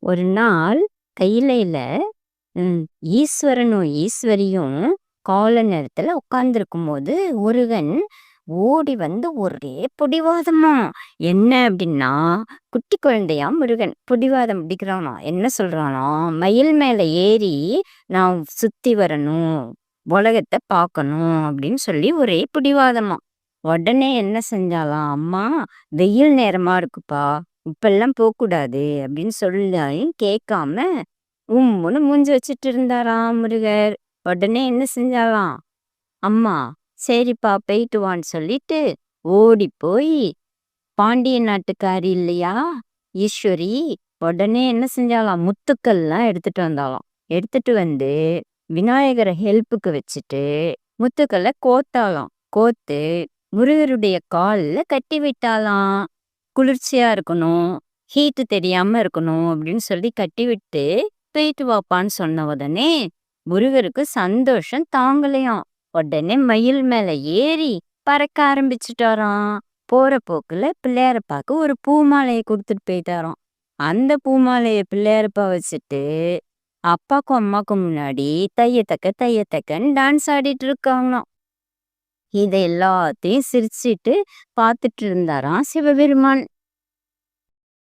ஒரு நாள் கையிலையில ம், ஈஸ்வரனும் ஈஸ்வரியும் கால நேரத்துல உட்கார்ந்துருக்கும்போது முருகன் ஓடி வந்து ஒரே பிடிவாதமா. என்ன அப்படின்னா, குட்டி குழந்தையா முருகன் பிடிவாதம் பிடிக்கிறானா. என்ன சொல்றானா, மயில் மேல ஏறி நான் சுத்தி வரணும், உலகத்தை பார்க்கணும் அப்படின்னு சொல்லி ஒரே பிடிவாதமா. உடனே என்ன செஞ்சாலாம் அம்மா, வெயில் நேரமா இருக்குப்பா, இப்பெல்லாம் போகக்கூடாது அப்படின்னு சொல்லி கேட்காம உம்முன்னு மூஞ்சி வச்சுட்டு இருந்தாராம் முருகர். உடனே என்ன செஞ்சாலாம் அம்மா, சரிப்பா போயிட்டு வான்னு சொல்லிட்டு ஓடி போய் பாண்டிய நாட்டுக்காரி இல்லையா ஈஸ்வரி, உடனே என்ன செஞ்சாலாம் முத்துக்கள்லாம் எடுத்துட்டு வந்தாலாம். எடுத்துட்டு வந்து விநாயகரை ஹெல்ப்புக்கு வச்சுட்டு முத்துக்களை கோத்தாலாம். கோத்து முருகருடைய கால்ல கட்டி விட்டாலாம். குளிர்ச்சியா இருக்கணும், ஹீட்டு தெரியாம இருக்கணும் அப்படின்னு சொல்லி கட்டி விட்டு போயிட்டு வாப்பான்னு சொன்ன உடனே முருகருக்கு சந்தோஷம் தாங்கலையாம். உடனே மயில் மேல ஏறி பறக்க ஆரம்பிச்சுட்டாராம். போற போக்குல பிள்ளையாரப்பாக்கு ஒரு பூமாலையை கொடுத்துட்டு போயிட்டாராம். அந்த பூமாலையை பிள்ளையாரப்பா வச்சுட்டு அப்பாக்கும் அம்மாக்கும் முன்னாடி தையத்தக்கன்னு டான்ஸ் ஆடிட்டு இருக்காங்களாம். இதை எல்லாத்தையும் சிரிச்சிட்டு பார்த்துட்டு இருந்தாராம் சிவபெருமான்.